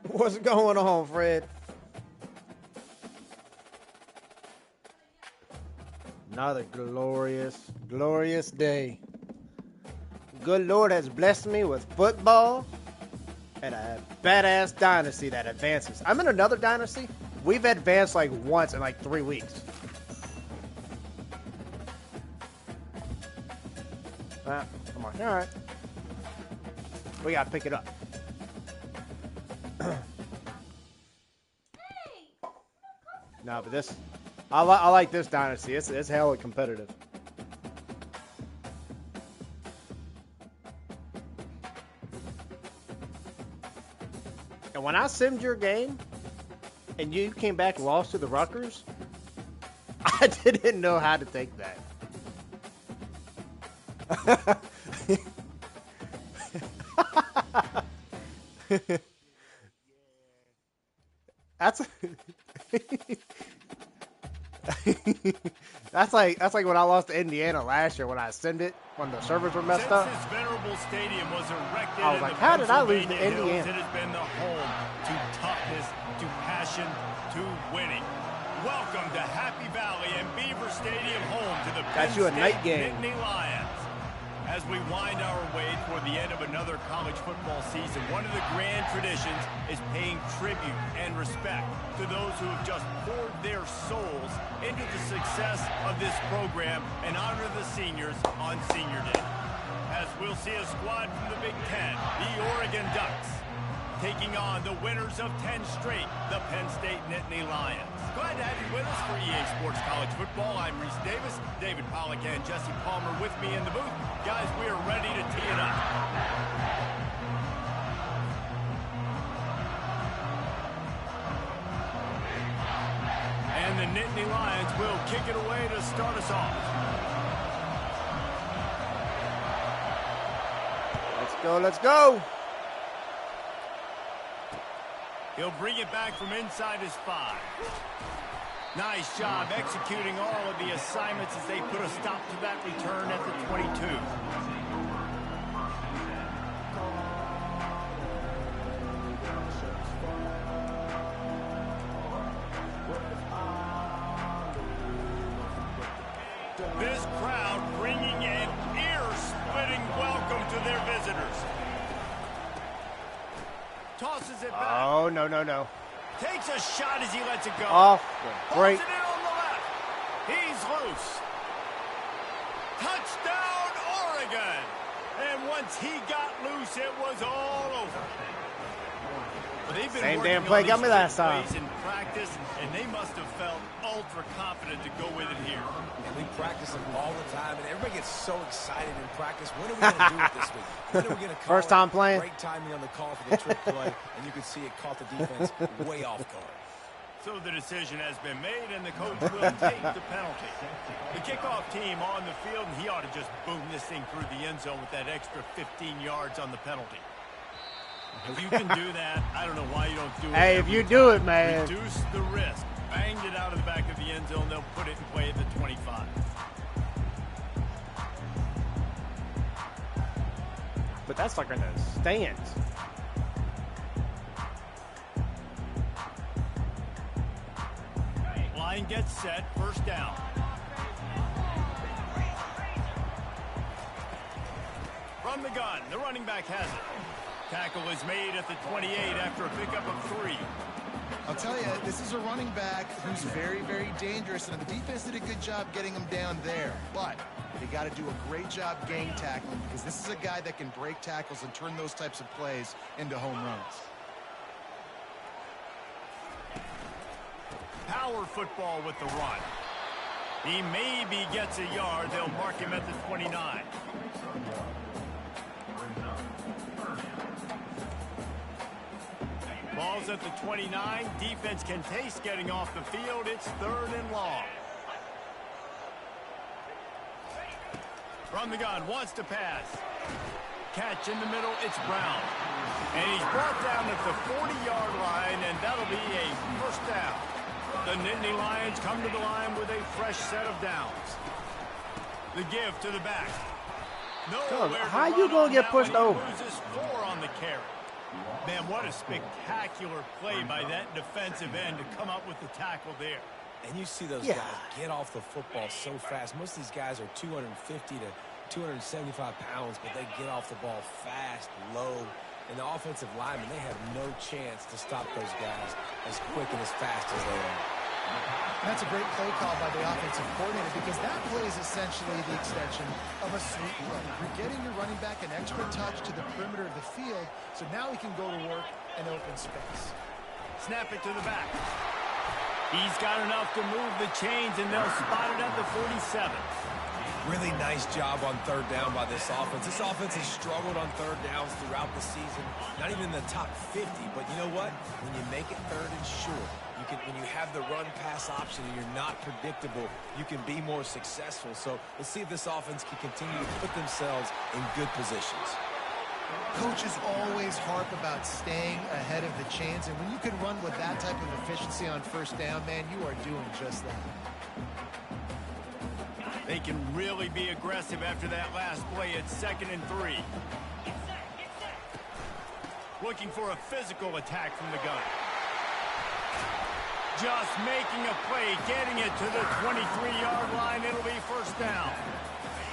What's going on, Fred? Another glorious, glorious day. Good Lord has blessed me with football and a badass dynasty that advances. I'm in another dynasty. We've advanced like once in like 3 weeks. Come on. All right. We got to pick it up. No, but this, I like this dynasty. It's hella competitive. And when I simmed your game, and you came back and lost to the Rutgers, I didn't know how to take that. That's like when I lost to Indiana last year when I simmed it when the servers were messed up. Since this venerable stadium was erected, I was like, how did I lose to Indiana? It has been the home to toughness, to passion, to winning. Welcome to Happy Valley and Beaver Stadium, home to the Got you a night game. Nittany Lions. As we wind our way toward the end of another college football season, one of the grand traditions is paying tribute and respect to those who have just poured their souls into the success of this program and honor the seniors on Senior Day. As we'll see a squad from the Big Ten, the Oregon Ducks, taking on the winners of 10 straight, the Penn State Nittany Lions. Glad to have you with us for EA Sports College Football. I'm Reese Davis, David Pollack and Jesse Palmer with me in the booth. Guys, we are ready to tee it up. And the Nittany Lions will kick it away to start us off. Let's go, let's go. He'll bring it back from inside his 5. Nice job executing all of the assignments as they put a stop to that return at the 22. This crowd bringing an ear-splitting welcome to their visitors. Tosses it back. Oh, no. Takes a shot as he lets it go. Off the break. Holds it in on the left. He's loose. Touchdown, Oregon. And once he got loose, it was all over. Well, they've been Same working damn play on got me these last time. plays in practice, and they must have felt ultra confident to go with it here. And we practice them all the time, and everybody gets so excited in practice. When are we going to do it this week? When are we going to call First time playing. Great timing on the call for the trick play, and you can see it caught the defense way off guard. So the decision has been made, and the coach will take the penalty. The kickoff team on the field, and he ought to just boom this thing through the end zone with that extra 15 yards on the penalty. If you can do that, I don't know why you don't do it. Hey, if you do it, man. Reduce the risk. Banged it out of the back of the end zone. They'll put it in play at the 25. But that's like in the stands. Line gets set. First down. From the gun, the running back has it. Tackle is made at the 28 after a pickup of 3. I'll tell you, this is a running back who's very, very dangerous, and the defense did a good job getting him down there. But they got to do a great job game tackling, because this is a guy that can break tackles and turn those types of plays into home runs. Power football with the run. He maybe gets a yard. They'll mark him at the 29. Ball's at the 29. Defense can taste getting off the field. It's 3rd and long. From the gun, wants to pass. Catch in the middle, it's Brown. And he's brought down at the 40-yard line, and that'll be a first down. The Nittany Lions come to the line with a fresh set of downs. The give to the back. How you gonna get pushed over? Loses 4 on the carry. Man, what a spectacular play by that defensive end to come up with the tackle there. And you see those guys get off the football so fast. Most of these guys are 250 to 275 pounds, but they get off the ball fast, low. And the offensive linemen, they have no chance to stop those guys as quick and as fast as they are. That's a great play call by the offensive coordinator because that play is essentially the extension of a sweep play. You're getting your running back an extra touch to the perimeter of the field, so now he can go to work in open space. Snap it to the back. He's got enough to move the chains, and they'll spot it at the 47. Really nice job on third down by this offense. This offense has struggled on third downs throughout the season. Not even in the top 50, but you know what? When you make it third and short, when you have the run-pass option and you're not predictable, you can be more successful. So let's see if this offense can continue to put themselves in good positions. Coaches always harp about staying ahead of the chains, and when you can run with that type of efficiency on first down, man, you are doing just that. They can really be aggressive after that last play at 2nd and 3. Looking for a physical attack from the gun. Just making a play, getting it to the 23-yard line. It'll be first down.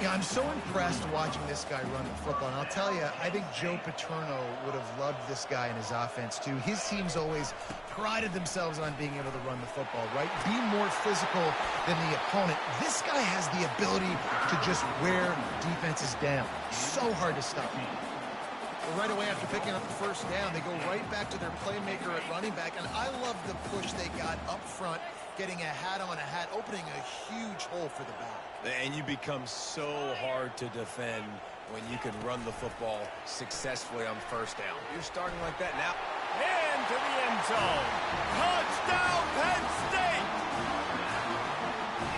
Yeah, I'm so impressed watching this guy run the football. And I'll tell you, I think Joe Paterno would have loved this guy in his offense, too. His teams always prided themselves on being able to run the football, right? Be more physical than the opponent. This guy has the ability to just wear defenses down. So hard to stop. Well, right away after picking up the first down, they go right back to their playmaker at running back. And I love the push they got up front, getting a hat on a hat, opening a huge hole for the back. And you become so hard to defend when you can run the football successfully on first down. You're starting like that now. Into the end zone. Touchdown, Penn State!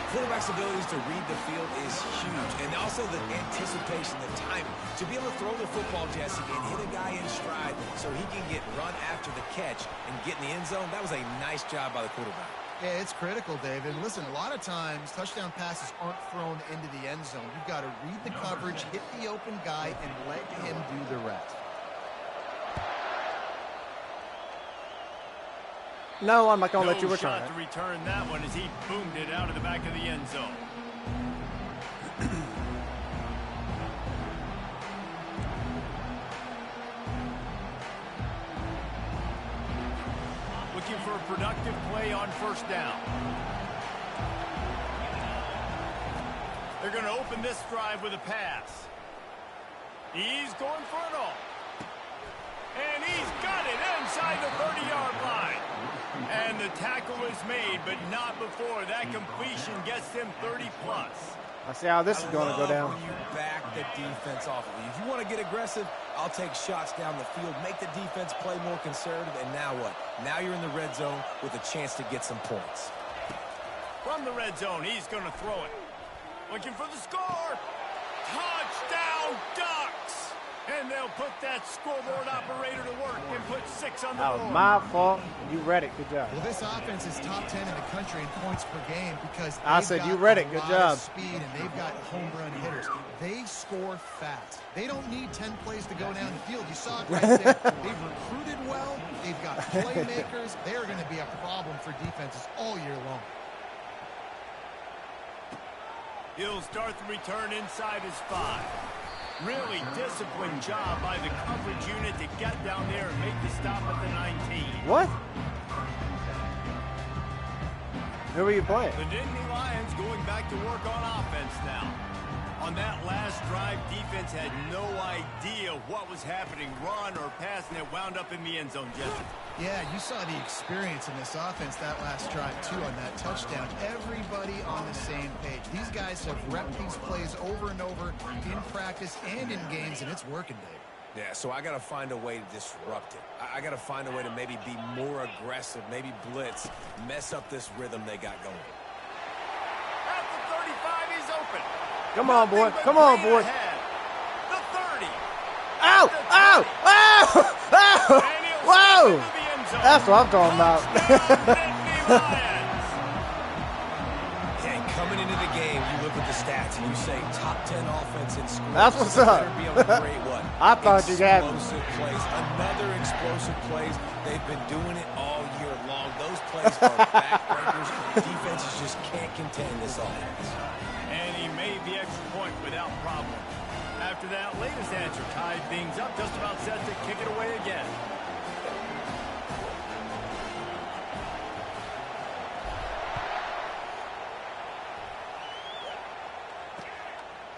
Quarterback's abilities to read the field is huge. And also the anticipation, the timing. To be able to throw the football, Jesse, and hit a guy in stride so he can get run after the catch and get in the end zone, that was a nice job by the quarterback. Yeah, it's critical, Dave. And listen, a lot of times touchdown passes aren't thrown into the end zone. You've got to read the coverage, hit the open guy, and let him do the rest. No, I'm not going to let you No return shot it. to return that one as he boomed it out of the back of the end zone. Looking for a productive play on first down. They're going to open this drive with a pass. He's going for it all. And he's got it inside the 30-yard line. And the tackle is made, but not before. That completion gets them 30-plus. I see how this is going to go down. When you back the defense off of you. If you want to get aggressive, I'll take shots down the field, make the defense play more conservative, and now what? Now you're in the red zone with a chance to get some points. From the red zone, he's going to throw it. Looking for the score. Touchdown, Ducks! And they'll put that scoreboard operator to work and put 6 on the That board. was my fault. You read it. Good job. Well, this offense is top 10 in the country in points per game because I they've said got you read a it. Good lot job. of speed and they've got home run hitters. They score fast. They don't need 10 plays to go down the field. You saw it right there. They've recruited well. They've got playmakers. They're going to be a problem for defenses all year long. He'll start the return inside his 5. Really disciplined job by the coverage unit to get down there and make the stop at the 19. What? Who are you playing? The Nittany Lions going back to work on offense now. On that last drive, defense had no idea what was happening, run or pass, and it wound up in the end zone, Jesse. Yeah, you saw the experience in this offense that last drive, too, on that touchdown. Everybody on the same page. These guys have repped these plays over and over in practice and in games, and it's working, Dave. Yeah, so I got to find a way to disrupt it. I got to find a way to maybe be more aggressive, maybe blitz, mess up this rhythm they got going. At the 35, he's open. Come on, boy. Come on, boy. Ahead. The 30. Ow! Ow! Ow! Ow! Whoa! That's what I'm talking about. And coming into the game, you look at the stats. Jesse, you say top 10 offense in scoring. That's what's up. Be able to create what? I thought you had explosive plays. Another explosive plays. They've been doing it all year long. Those plays are backbreakers. Defenses just can't contain this offense. And he made the extra point without problem. After that latest answer tied things up, just about set to kick it away again.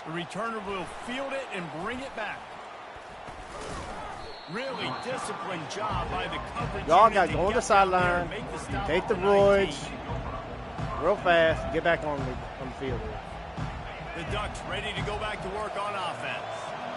The returner will field it and bring it back. Really disciplined job by the coverage. Y'all got to go on the sideline, take the roids real fast, get back on the field. The Ducks ready to go back to work on offense.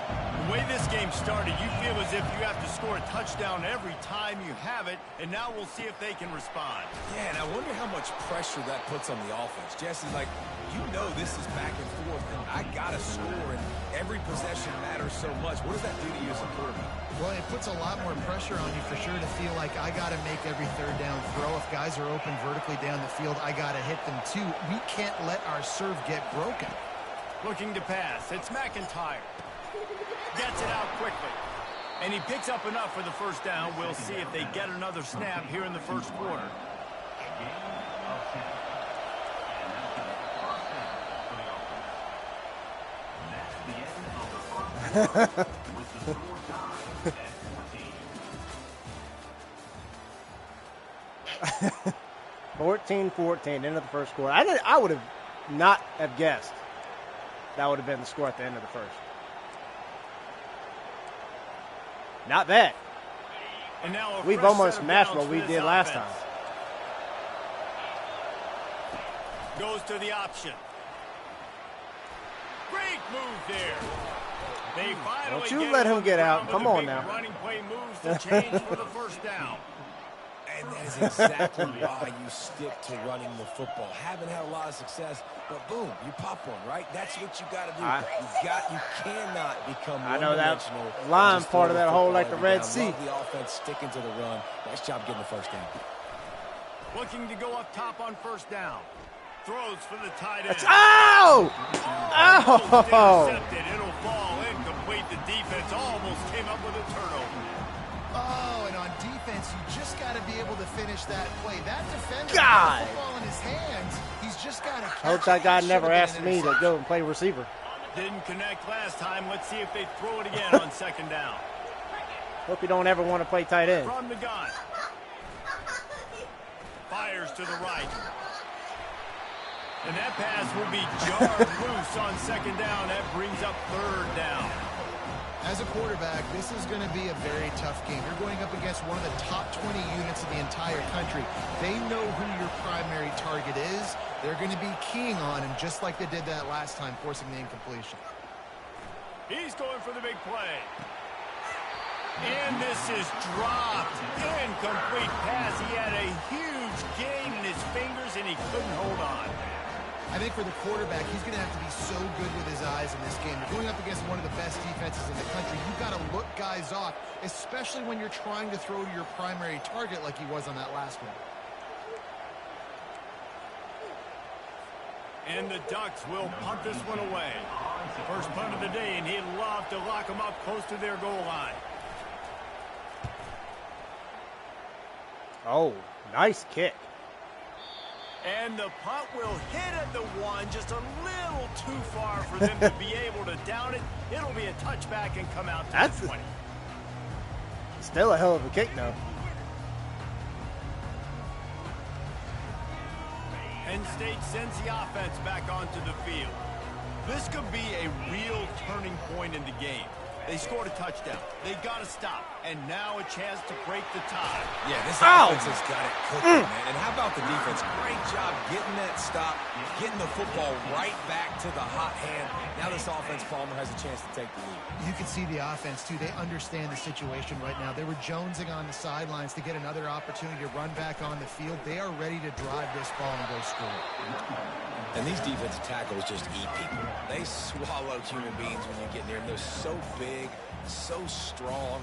The way this game started, you feel as if you have to score a touchdown every time you have it, and now we'll see if they can respond. Yeah, and I wonder how much pressure that puts on the offense. Jesse, like, you know this is back and forth, and I got to score, and every possession matters so much. What does that do to you as a quarterback? Well, it puts a lot more pressure on you for sure to feel like I got to make every third down throw. If guys are open vertically down the field, I got to hit them too. We can't let our serve get broken. Looking to pass. It's McIntyre. Gets it out quickly. And he picks up enough for the first down. We'll see if they get another snap here in the first quarter. (14-14) end of the first quarter. I would have not have guessed that would have been the score at the end of the first. Not bad. And now we've almost matched what we did last time. Goes to the option. Great move there. They finally Don't you let him get out. Come on now. Running play moves to change for the first down. And that is exactly why you stick to running the football. Haven't had a lot of success, but boom, you pop one, right? That's what you got to do. You cannot become I know that one-dimensional. line part of that hole like the Red Sea. Love the offense sticking to the run. Nice job getting the first down. Looking to go up top on first down. Throws for the tight end. Oh! Oh! It'll fall incomplete. The defense almost came up with a turnover. Oh, and on defense, you just got to be able to finish that play. That defender God. has the football in his hands. He's just got to catch it. Hope that guy never asked me to go and play receiver. Didn't connect last time. Let's see if they throw it again on second down. Hope you don't ever want to play tight end. From the gun. Fires to the right. And that pass will be jarred loose on second down. That brings up third down. As a quarterback, this is going to be a very tough game. You're going up against one of the top 20 units in the entire country. They know who your primary target is. They're going to be keying on him, just like they did that last time, forcing the incompletion. He's going for the big play. And this is dropped. Incomplete pass. He had a huge gain in his fingers, and he couldn't hold on. I think for the quarterback, he's going to have to be so good with his eyes in this game. You're going up against one of the best defenses in the country. You've got to look guys off, especially when you're trying to throw to your primary target like he was on that last one. And the Ducks will punt this one away. First punt of the day, and he'd love to lock them up close to their goal line. Oh, nice kick. And the punt will hit at the one, just a little too far for them to be able to down it. It'll be a touchback and come out to the 20. Still a hell of a kick, though. Penn State sends the offense back onto the field. This could be a real turning point in the game. They scored a touchdown. They got to stop. And now a chance to break the tie. Yeah, this offense has got it cooking, man. And how about the defense? Great job getting that stop, getting the football right back to the hot hand. Now this offense, Palmer, has a chance to take the lead. You can see the offense, too. They understand the situation right now. They were jonesing on the sidelines to get another opportunity to run back on the field. They are ready to drive this ball and go score. And these defensive tackles just eat people. They swallow human beings when you get near them. They're so big, so strong.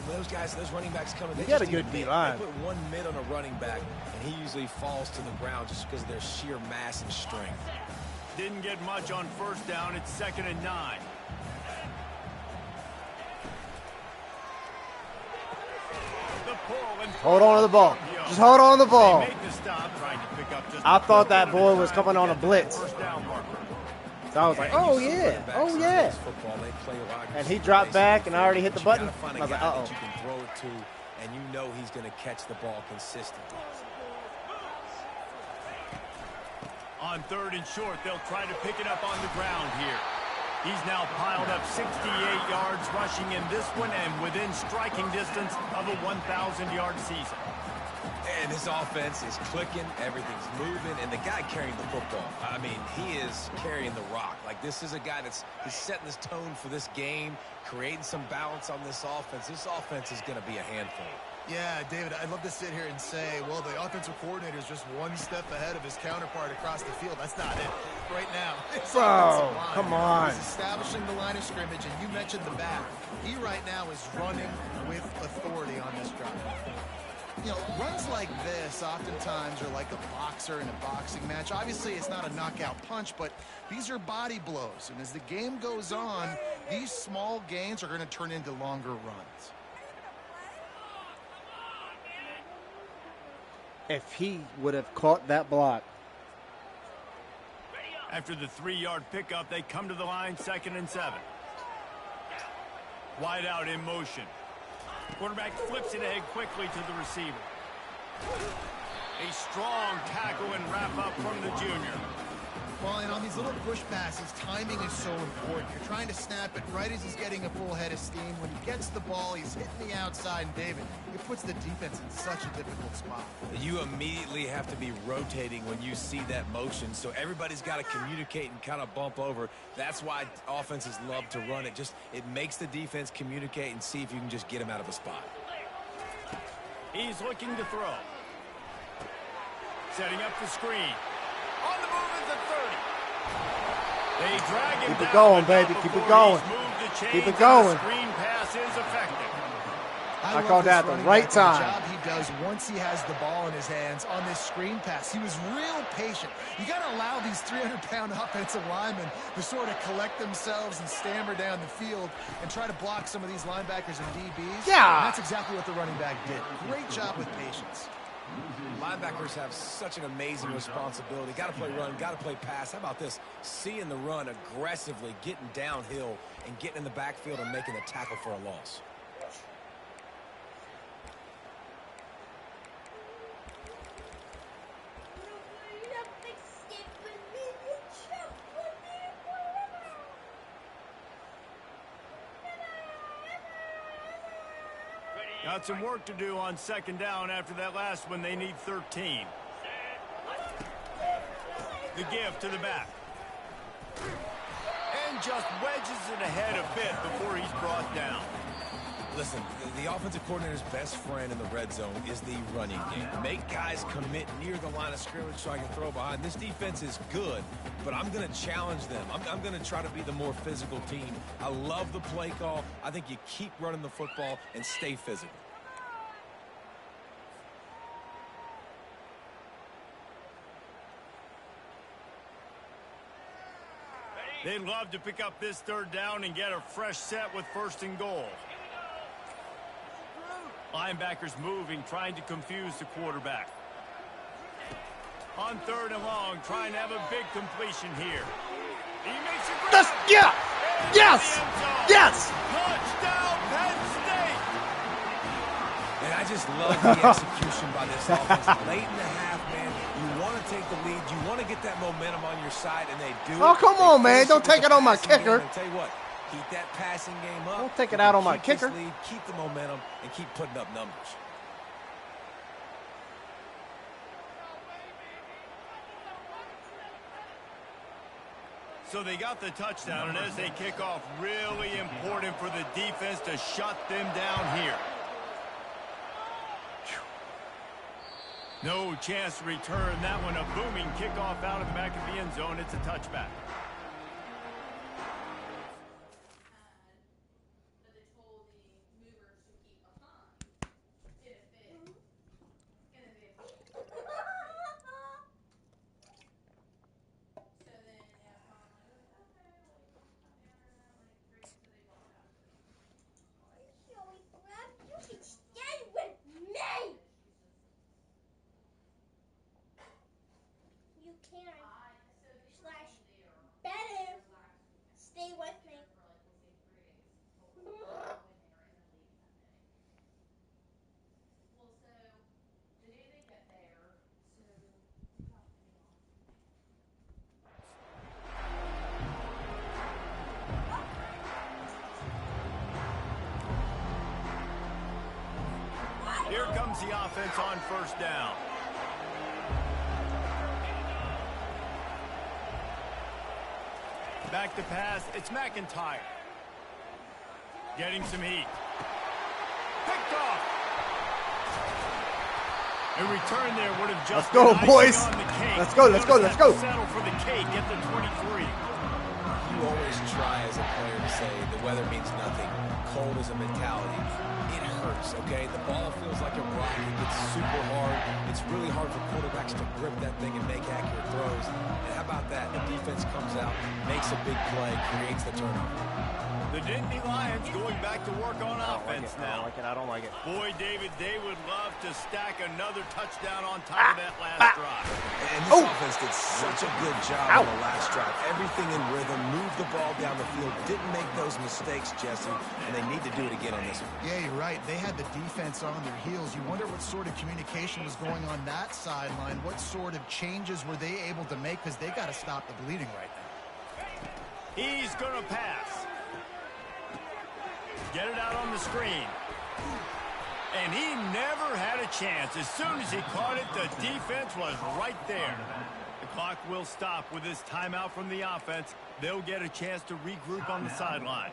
Those guys, those running backs coming, they got a good D-line. They put one mid on a running back, and he usually falls to the ground just because of their sheer mass and strength. Didn't get much on first down. It's 2nd and 9. The pull and Hold on to the ball. Just hold on to the ball. They make the stop, trying to pick up just I thought a that bit of boy was time coming to on a get to that blitz. first down marker. So I was like, oh yeah, oh yeah. And he dropped back, and I already hit the button. I was like, uh-oh. You can throw it to, and you know he's going to catch the ball consistently. On 3rd and short, they'll try to pick it up on the ground here. He's now piled up 68 yards rushing in this one and within striking distance of a 1,000-yard season. And his offense is clicking, everything's moving, and the guy carrying the football, I mean, he is carrying the rock. Like, this is a guy he's setting this tone for this game, creating some balance on this offense. This offense is going to be a handful. Yeah, David, I'd love to sit here and say, well, the offensive coordinator is just one step ahead of his counterpart across the field. That's not it. Right now, Bro, come on. He's establishing the line of scrimmage, and you mentioned the back. He right now is running with authority on this drive. You know, runs like this oftentimes are like a boxer in a boxing match. Obviously, it's not a knockout punch, but these are body blows. And as the game goes on, these small gains are going to turn into longer runs. If he would have caught that block. After the 3-yard pickup, they come to the line, 2nd and 7. Wide out in motion. Quarterback flips it ahead quickly to the receiver. A strong tackle and wrap up from the junior. Well, and on these little push passes, timing is so important. You're trying to snap it right as he's getting a full head of steam. When he gets the ball, he's hitting the outside, and David, it puts the defense in such a difficult spot. You immediately have to be rotating when you see that motion, so everybody's got to communicate and kind of bump over. That's why offenses love to run it. It makes the defense communicate and see if you can just get him out of a spot. He's looking to throw. Setting up the screen. On the move at the 30. They drag him down. Keep it going, baby. Keep it going. Keep it going. The screen pass is effective. I called that the right time. The job he does once he has the ball in his hands on this screen pass. He was real patient. You got to allow these 300-pound offensive linemen to sort of collect themselves and stammer down the field and try to block some of these linebackers and DBs. Yeah. And that's exactly what the running back did. Great job with patience. Linebackers have such an amazing responsibility. Got to play run, got to play pass. How about this? Seeing the run aggressively, getting downhill, and getting in the backfield and making a tackle for a loss. Got some work to do on 2nd down after that last one. They need 13. The give to the back. And just wedges it ahead a bit before he's brought down. Listen, the offensive coordinator's best friend in the red zone is the running game. Make guys commit near the line of scrimmage so I can throw behind. This defense is good, but I'm going to challenge them. I'm going to try to be the more physical team. I love the play call. I think you keep running the football and stay physical. They'd love to pick up this 3rd down and get a fresh set with 1st and goal. Linebackers moving, trying to confuse the quarterback. On 3rd and long, trying to have a big completion here. He makes a grab. Yeah! Yes! Yes! Touchdown, Penn State! And I just love the execution by this offense. Late in the half, man, you want to take the lead. You want to get that momentum on your side, and they do. Oh, come on, man. Don't take it on my kicker. I'll tell you what, keep that passing game up. Don't take it out on my kicker. Lead, keep the momentum, and keep putting up numbers. So they got the touchdown, and as they kick off, really important for the defense to shut them down here. No chance to return that one. A booming kickoff out of the back of the end zone. It's a touchback. can slash better stay with me. Here comes the offense on first down. Back to pass, it's McIntyre. Getting some heat. Picked off. A return there would have just Let's go, been boys. icing on the cake. Let's go, let's go, let's go. Settle for the cake at the 23. You always try as a player to say the weather means nothing. Cold is a mentality. It hurts, okay? The ball feels like a rock. It gets super hard. It's really hard for quarterbacks to grip that thing and make accurate throws. And how about that? The defense comes out, makes a big play, creates the turnover. The Nittany Lions going back to work on offense now. I don't like it. Boy, David, they would love to stack another touchdown on top of that last drive. And this offense did such a good job on the last drive. Everything in rhythm, moved the ball down the field, didn't make those mistakes, Jesse, and they need to do it again on this one. Yeah, you're right. They had the defense on their heels. You wonder what sort of communication was going on that sideline. What sort of changes were they able to make? Because they got to stop the bleeding right now. He's going to pass. Get it out on the screen. And he never had a chance. As soon as he caught it, the defense was right there. The clock will stop with this timeout from the offense. They'll get a chance to regroup on the sideline.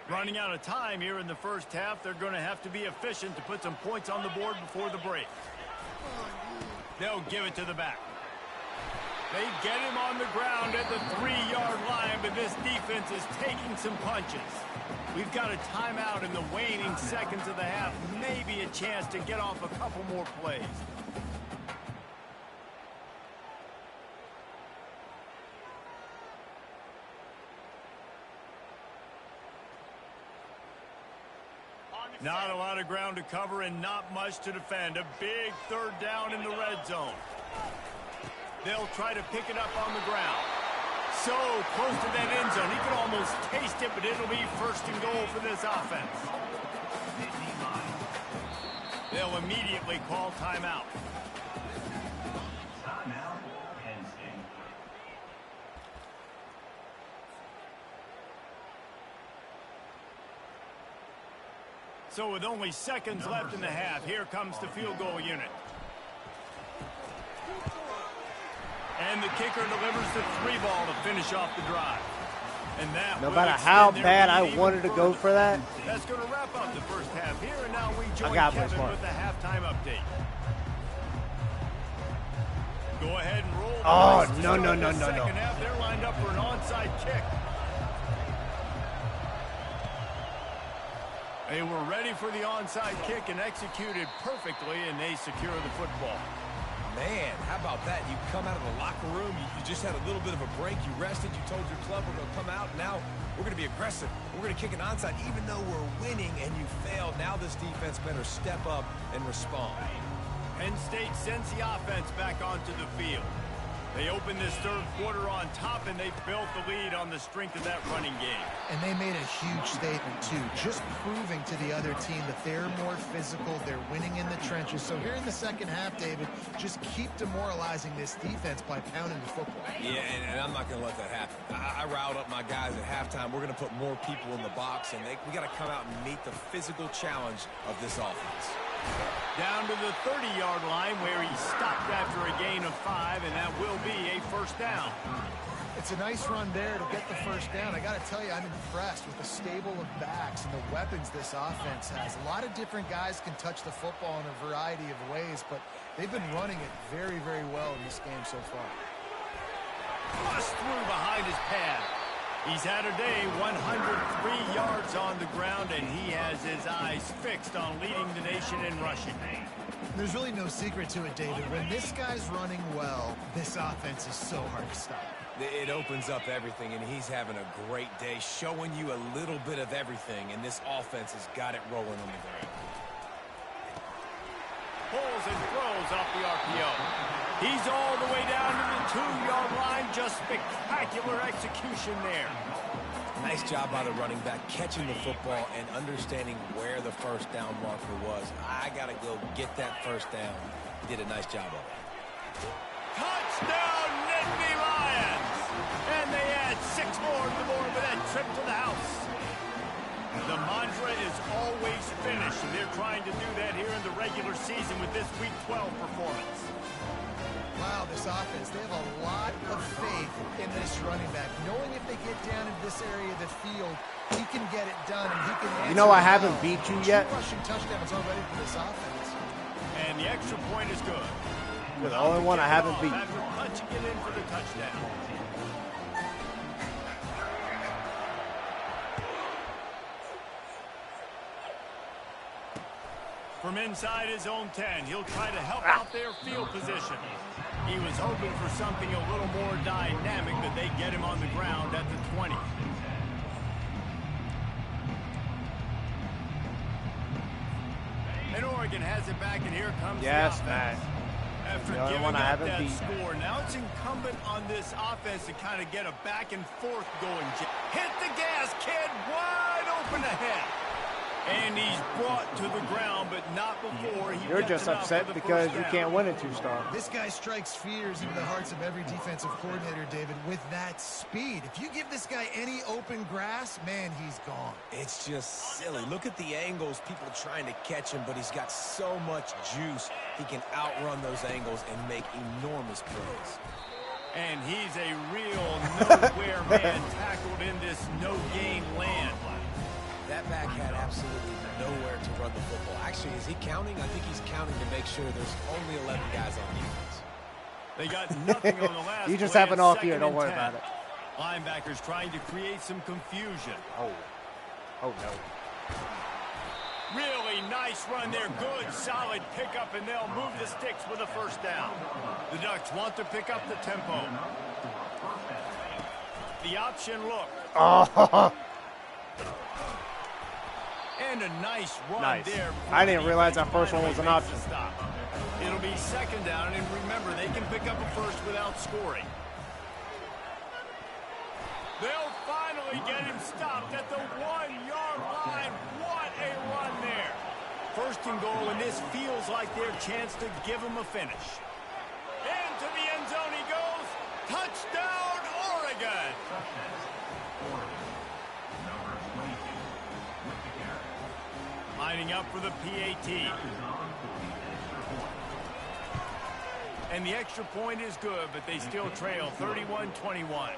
Running out of time here in the first half, they're going to have to be efficient to put some points on the board before the break. They'll give it to the back. They get him on the ground at the 3-yard line, but this defense is taking some punches. We've got a timeout in the waning seconds of the half. Maybe a chance to get off a couple more plays. Not a lot of ground to cover and not much to defend. A big third down in the red zone. They'll try to pick it up on the ground. So close to that end zone. He could almost taste it, but it'll be first and goal for this offense. They'll immediately call timeout. So with only seconds left in the half, here comes the field goal unit. And the kicker delivers the 3-ball to finish off the drive. And that no matter how bad I wanted to go for that. That's going to wrap up the first half here, and now we join Kevin with the halftime update. Go ahead and roll. Oh, no. Second half, they're lined up for an onside kick. They were ready for the onside kick and executed perfectly, and they secure the football. Man, how about that? You come out of the locker room, you just had a little bit of a break, you rested, you told your club we're going to come out, and now we're going to be aggressive. We're going to kick an onside even though we're winning and you failed. Now this defense better step up and respond. Penn State sends the offense back onto the field. They opened this third quarter on top, and they built the lead on the strength of that running game. And they made a huge statement, too, just proving to the other team that they're more physical, they're winning in the trenches. So here in the second half, David, just keep demoralizing this defense by pounding the football. Yeah, and I'm not going to let that happen. I riled up my guys at halftime. We're going to put more people in the box, and we got to come out and meet the physical challenge of this offense. Down to the 30-yard line where he stopped after a gain of 5, and that will be a first down. It's a nice run there to get the first down. I got to tell you, I'm impressed with the stable of backs and the weapons this offense has. A lot of different guys can touch the football in a variety of ways, but they've been running it very, very well in this game so far. Bust through behind his pad. He's had a day, 103 yards on the ground, and he has his eyes fixed on leading the nation in rushing. There's really no secret to it, David. When this guy's running well, this offense is so hard to stop. It opens up everything, and he's having a great day, showing you a little bit of everything, and this offense has got it rolling on the ground. Pulls and throws off the RPO. He's all the way down to the 2-yard line. Just spectacular execution there. Nice job by the running back, catching the football and understanding where the first down marker was. I got to go get that first down. He did a nice job of it. Touchdown, Nittany Lions! And they add 6 more to the board with that trip to the house. The mantra is always finish, and they're trying to do that here in the regular season with this Week 12 performance. Wow, this offense, they have a lot of faith in this running back. Knowing if they get down into this area of the field, he can get it done, and he can answer. You know I haven't beat you yet? 2 rushing touchdowns already for this offense. And the extra point is good. You're the only one I haven't beat. After punching it in for the touchdown. From inside his own 10, he'll try to help out their field position. He was hoping for something a little more dynamic, but they get him on the ground at the 20. And Oregon has it back, and here comes the offense. Matt. After The only giving one I up haven't that beat. score, now it's incumbent on this offense to kind of get a back and forth going. Hit the gas, kid, wide open ahead. And he's brought to the ground, but not before he You're gets just enough upset for the because first you down. can't win in 2-star. This guy strikes fears into the hearts of every defensive coordinator, David, with that speed. If you give this guy any open grass, man, he's gone. It's just silly. Look at the angles, people trying to catch him, but he's got so much juice. He can outrun those angles and make enormous plays. And he's a real nowhere man tackled in this no-gain land. That back had absolutely nowhere to run the football. Actually, is he counting? I think he's counting to make sure there's only 11 guys on defense. They got nothing on the last You just play. have an It's off year. 2nd Don't and worry 10. about it. Linebackers trying to create some confusion. Oh no. Really nice run there. Good, solid pickup, and they'll move the sticks with a first down. The Ducks want to pick up the tempo. The option look. Oh, And a nice run Nice. there. I didn't realize that first one was an Finally makes option. the stop. It'll be 2nd down, and remember, they can pick up a first without scoring. They'll finally get him stopped at the 1-yard line. What a run there. 1st and goal, and this feels like their chance to give him a finish. Into the end zone he goes. Touchdown, Oregon. Lining up for the PAT. And the extra point is good, but they still trail 31-21.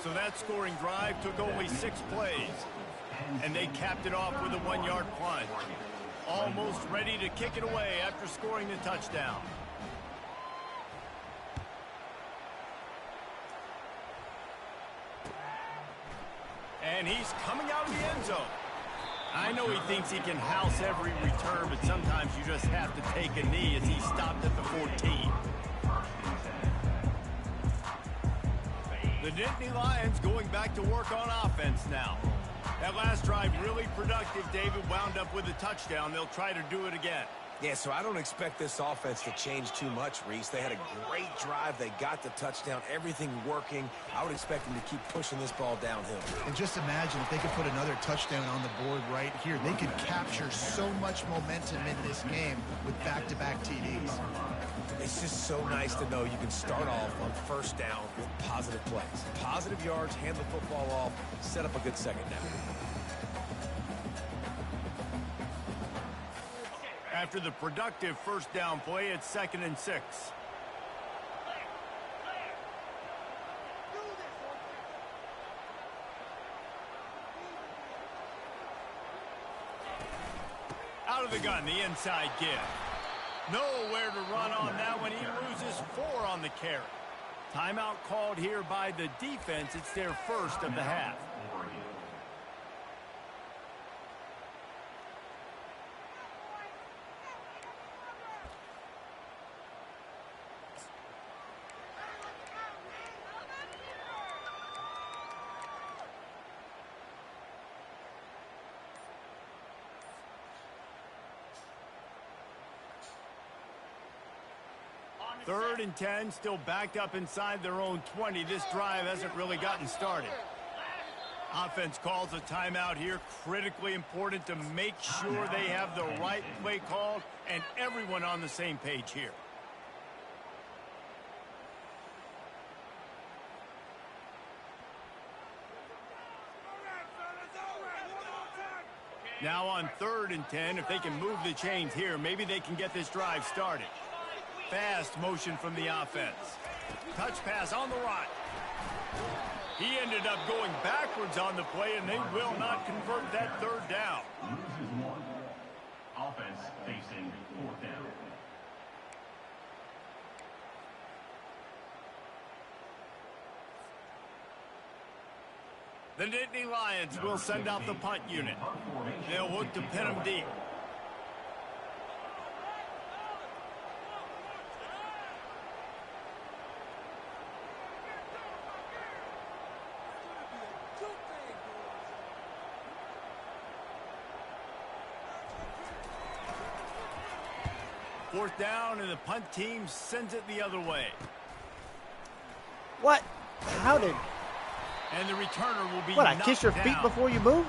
So that scoring drive took only 6 plays. And they capped it off with a 1-yard punt. Almost ready to kick it away after scoring the touchdown. And he's coming out of the end zone. I know he thinks he can house every return, but sometimes you just have to take a knee as he stopped at the 14. The Nittany Lions going back to work on offense now. That last drive really productive. David wound up with a touchdown. They'll try to do it again. Yeah, so I don't expect this offense to change too much, Reese. They had a great drive. They got the touchdown. Everything working. I would expect them to keep pushing this ball downhill. And just imagine if they could put another touchdown on the board right here. They could capture so much momentum in this game with back-to-back TDs. It's just so nice to know you can start off on 1st down with positive plays. Positive yards, hand the football off, set up a good 2nd down. After the productive 1st down play, it's 2nd and 6. Out of the gun, the inside give. Nowhere to run on that one. He loses 4 on the carry. Timeout called here by the defense. It's their 1st of the half. 3rd and 10, still backed up inside their own 20. This drive hasn't really gotten started. Offense calls a timeout here. Critically important to make sure they have the right play called and everyone on the same page here. Now on 3rd and 10, if they can move the chains here, maybe they can get this drive started. Fast motion from the offense. Touch pass on the right. He ended up going backwards on the play, and they will not convert that 3rd down. Loses 1. Offense facing 4th down. The Nittany Lions will send out the punt unit. They'll look to pin them deep. Fourth down, and the punt team sends it the other way. What? How did... And the returner will be What, I knocked kiss your feet down. before you move?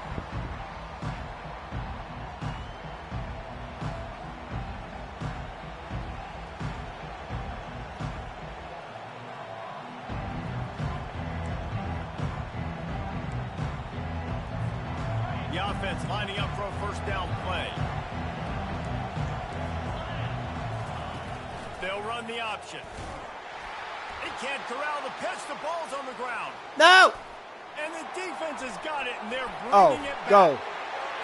The offense lining up for a 1st down play. They'll run the option. They can't corral the pitch. The ball's on the ground. No! And the defense has got it, and they're Oh, bringing it back. go.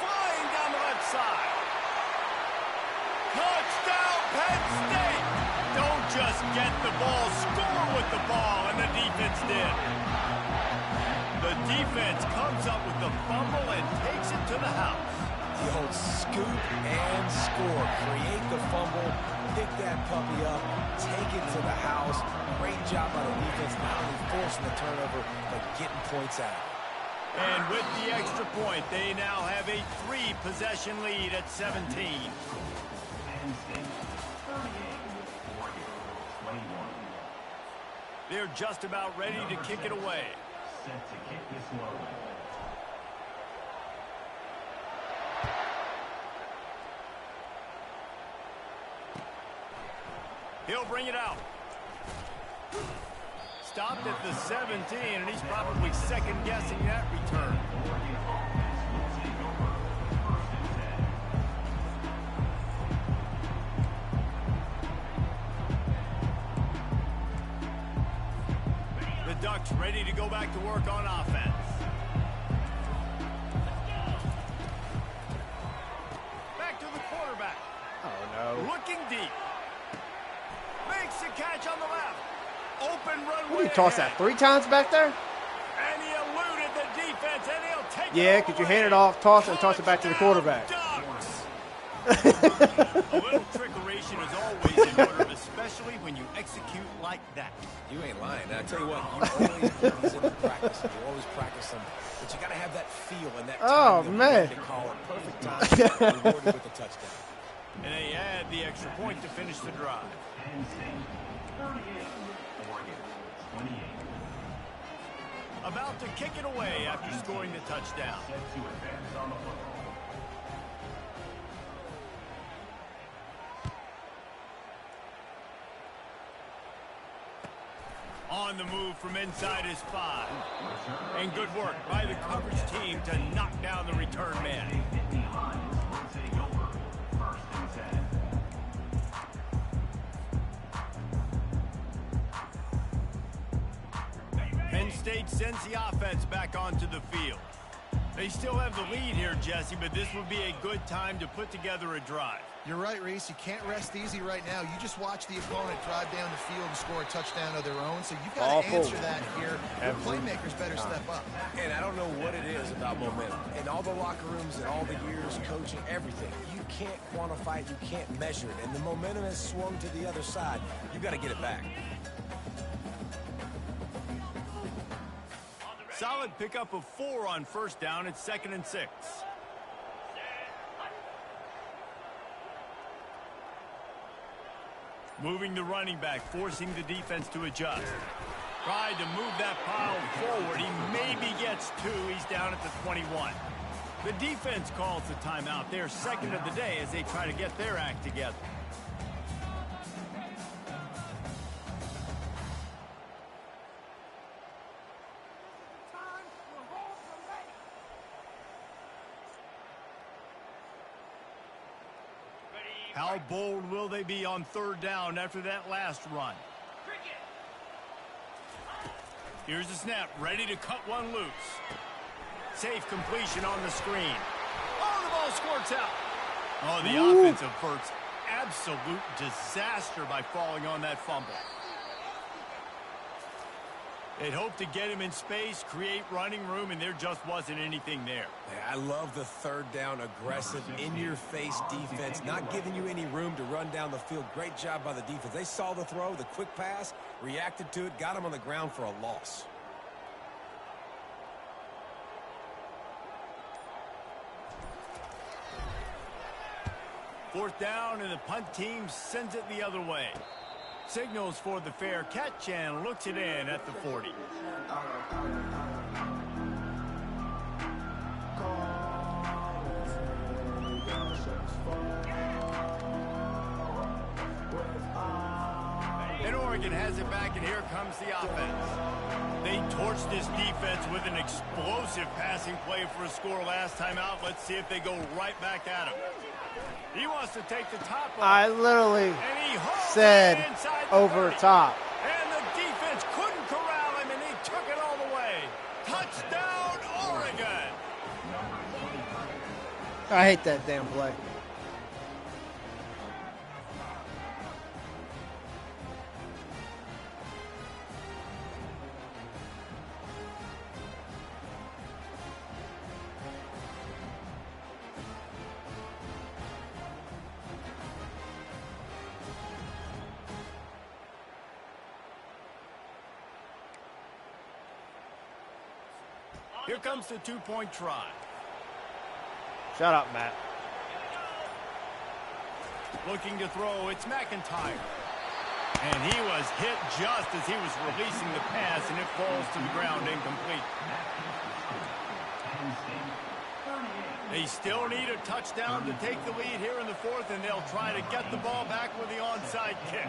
Flying down the left side. Touchdown, Penn State. Don't just get the ball, score with the ball, and the defense did. The defense comes up with the fumble and takes it to the house. The old scoop and score. Create the fumble, pick that puppy up, take it to the house. Great job by the defense, not only forcing the turnover, but getting points out. And with the extra point, they now have a 3-possession lead at 17. Penn State 38. Oregon 21. They're just about ready to kick it away. Set to kick this one away. He'll bring it out. Stopped at the 17, and he's probably second-guessing that return. Oregon offense will take over 1st and 10. The Ducks ready to go back to work on offense. Back to the quarterback. Oh, no. Looking deep. Makes the catch on the left. Open runway. What, you toss that 3 times back there? And he eluded the defense, and he'll take Yeah, it all could you the hand way. it off, toss it, and toss it back to the quarterback? Ducks. A little trickeration is always in order, especially when you execute like that. You ain't lying. And I tell you what, you always put these into practice. You always practice them. But you got to have that feel and that time. Oh, to man. call it perfect time. Rewarded with the touchdown. And they add the extra point to finish the drive. Penn State 38. Oregon 28. About to kick it away after scoring the touchdown. Set to advance on the football. On the move from inside his 5. And good work by the coverage team to knock down the return man. Nittany Lions will take over 1st and 10. Penn State sends the offense back onto the field. They still have the lead here, Jesse, but this would be a good time to put together a drive. You're right, Reese. You can't rest easy right now. You just watch the opponent drive down the field and score a touchdown of their own. So you've got to answer that here. Your playmakers better step up. And I don't know what it is about momentum. In all the locker rooms and all the years coaching, everything, you can't quantify it, you can't measure it. And the momentum has swung to the other side. You got to get it back. Solid pickup of 4 on 1st down. It's 2nd and 6. Moving the running back, forcing the defense to adjust. Tried to move that pile forward. He maybe gets 2. He's down at the 21. The defense calls the timeout. They're second of the day as they try to get their act together. How bold will they be on third down after that last run? Here's the snap, ready to cut one loose. Safe completion on the screen. Oh, the ball squirts out. Oh, the offense averts absolute disaster by falling on that fumble. They'd hoped to get him in space, create running room, and there just wasn't anything there. I love the third down, aggressive, in-your-face defense, not giving you any room to run down the field. Great job by the defense. They saw the throw, the quick pass, reacted to it, got him on the ground for a loss. Fourth down, and the punt team sends it the other way. Signals for the fair catch and looks it in at the 40. And Oregon has it back, and here comes the offense. They torched this defense with an explosive passing play for a score last time out. Let's see if they go right back at him. He wants to take the top off. I literally said over top. And the defense couldn't corral him, and he took it all the way. Touchdown, Oregon. I hate that damn play. Here comes the two-point try. Shut up, Matt. Looking to throw, it's McIntyre. And he was hit just as he was releasing the pass, and it falls to the ground incomplete. They still need a touchdown to take the lead here in the fourth, and they'll try to get the ball back with the onside kick.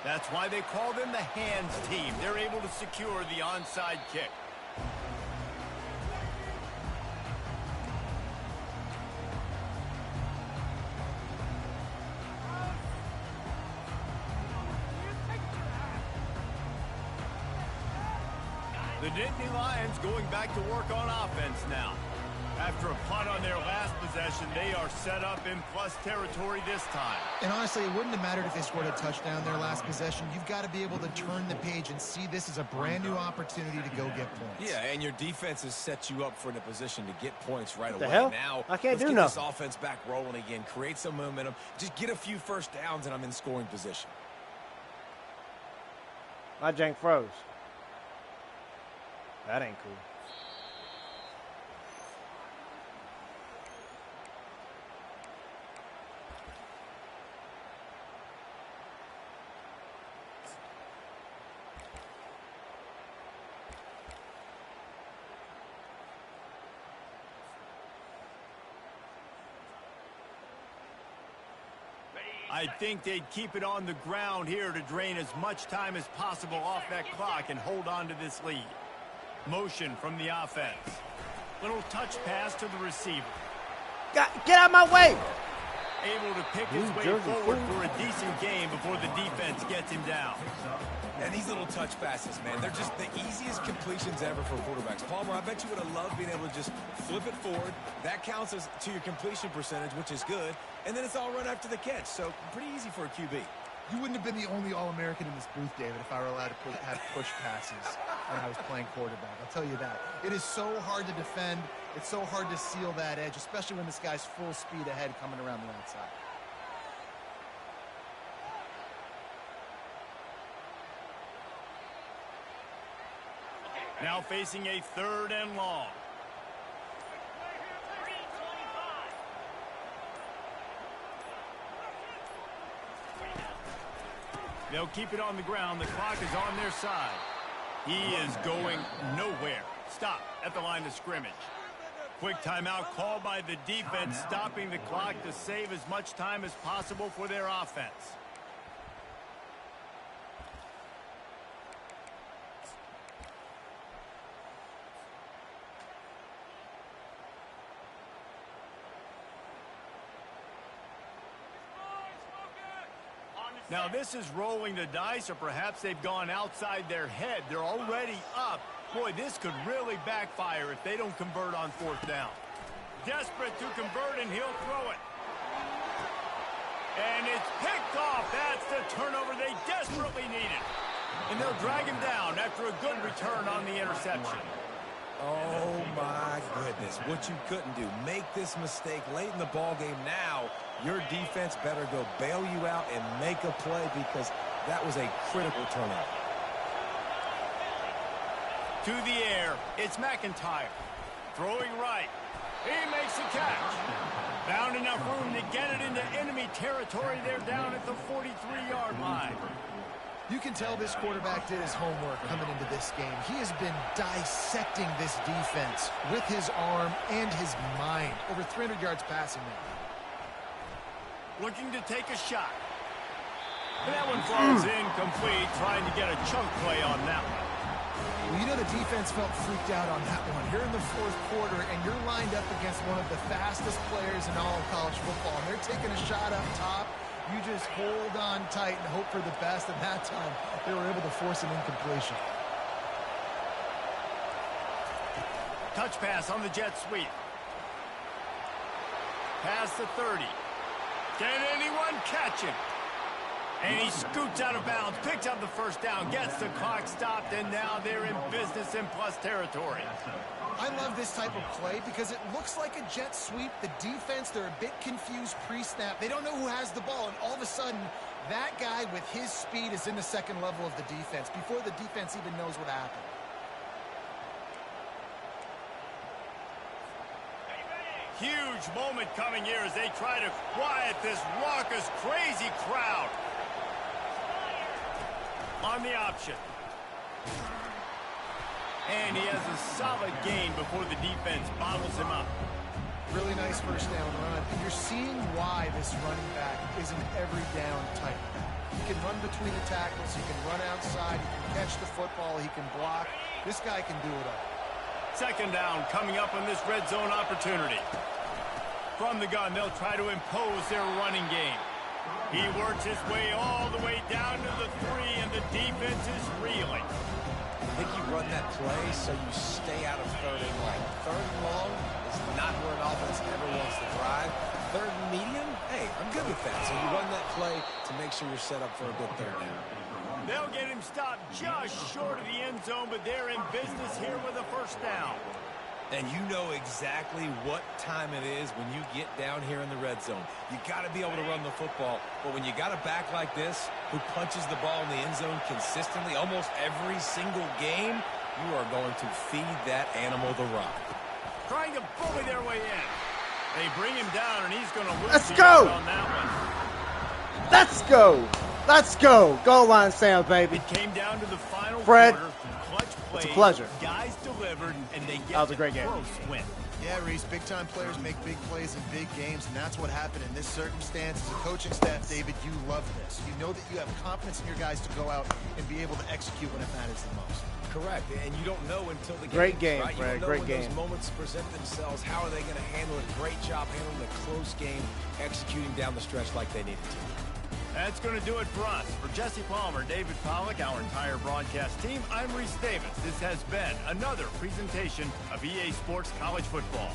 That's why they call them the hands team. They're able to secure the onside kick. The Nittany Lions going back to work on offense now. After a punt on their last possession, they are set up in plus territory this time. And honestly, it wouldn't have mattered if they scored a touchdown their last possession. You've got to be able to turn the page and see this as a brand new opportunity to go get points. Yeah, and your defense has set you up for in a position to get points right away. Hell? Now, I can't let's do get this nothing. offense back rolling again, create some momentum, just get a few first downs, and I'm in scoring position. My jank froze. That ain't cool. I think they'd keep it on the ground here to drain as much time as possible off that clock and hold on to this lead. Motion from the offense. Little touch pass to the receiver. Get out of my way! Able to pick his way forward for a decent game before the defense gets him down. And these little touch passes, man, they're just the easiest completions ever for quarterbacks. Palmer, I bet you would have loved being able to just flip it forward. That counts as to your completion percentage, which is good. And then it's all run after the catch, so pretty easy for a QB. You wouldn't have been the only All-American in this booth, David, if I were allowed to have push passes when I was playing quarterback. I'll tell you that. It is so hard to defend. It's so hard to seal that edge, especially when this guy's full speed ahead coming around the outside. Now facing a 3rd and long. They'll keep it on the ground. The clock is on their side. He is going nowhere. Stop at the line of scrimmage. Quick timeout called by the defense, stopping the clock to save as much time as possible for their offense. Now this is rolling the dice, or perhaps they've gone outside their head. They're already up. Boy, this could really backfire if they don't convert on fourth down. Desperate to convert, and he'll throw it. And it's picked off. That's the turnover they desperately needed. And they'll drag him down after a good return on the interception. Oh, my goodness. What you couldn't do. Make this mistake late in the ballgame. Now, your defense better go bail you out and make a play, because that was a critical turnover. To the air, it's McIntyre. Throwing right. He makes the catch. Found enough room to get it into enemy territory. They're down at the 43-yard line. You can tell this quarterback did his homework coming into this game. He has been dissecting this defense with his arm and his mind. Over 300 yards passing now. Looking to take a shot. And that one falls incomplete, trying to get a chunk play on that one. Well, you know the defense felt freaked out on that one. You're in the fourth quarter, and you're lined up against one of the fastest players in all of college football. And they're taking a shot up top. You just hold on tight and hope for the best. And that time, they were able to force an incompletion. Touch pass on the jet sweep. Past the 30. Can anyone catch him? And he scoots out of bounds, picks up the first down, gets the clock stopped, and now they're in business in plus territory. I love this type of play because it looks like a jet sweep. The defense, they're a bit confused pre-snap. They don't know who has the ball, and all of a sudden, that guy with his speed is in the second level of the defense before the defense even knows what happened. Huge moment coming here as they try to quiet this raucous, crazy crowd. On the option. And he has a solid gain before the defense bottles him up. Really nice first down run. And you're seeing why this running back is an every down type. He can run between the tackles. He can run outside. He can catch the football. He can block. This guy can do it all. Second down coming up on this red zone opportunity. From the gun, they'll try to impose their running game. He works his way all the way down to the 3, and the defense is reeling. I think you run that play so you stay out of third and long. Third and long is not where an offense ever wants to drive. Third and medium, hey, I'm good with that. So you run that play to make sure you're set up for a good third down. They'll get him stopped just short of the end zone, but they're in business here with a first down. And you know exactly what time it is when you get down here in the red zone. You got to be able to run the football. But when you got a back like this who punches the ball in the end zone consistently almost every single game, you are going to feed that animal the rock. Trying to bully their way in. They bring him down, and he's going to lose Let's go! on that one. Let's go! Let's go! Goal line sound, baby. It came down to the final Fred, quarter. Clutch plays, it's a pleasure. Guys delivered, and they get That was a great game. close win. Yeah, Reese, big-time players make big plays in big games, and that's what happened in this circumstance. As a coaching staff, David, you love this. You know that you have confidence in your guys to go out and be able to execute when it matters the most. Correct, and you don't know until the game. Great game, right? Fred, You don't know great when game. those moments present themselves. How are they going to handle it? Great job handling a close game, executing down the stretch like they needed to. That's going to do it for us. For Jesse Palmer, David Pollack, our entire broadcast team, I'm Reese Davis. This has been another presentation of EA Sports College Football.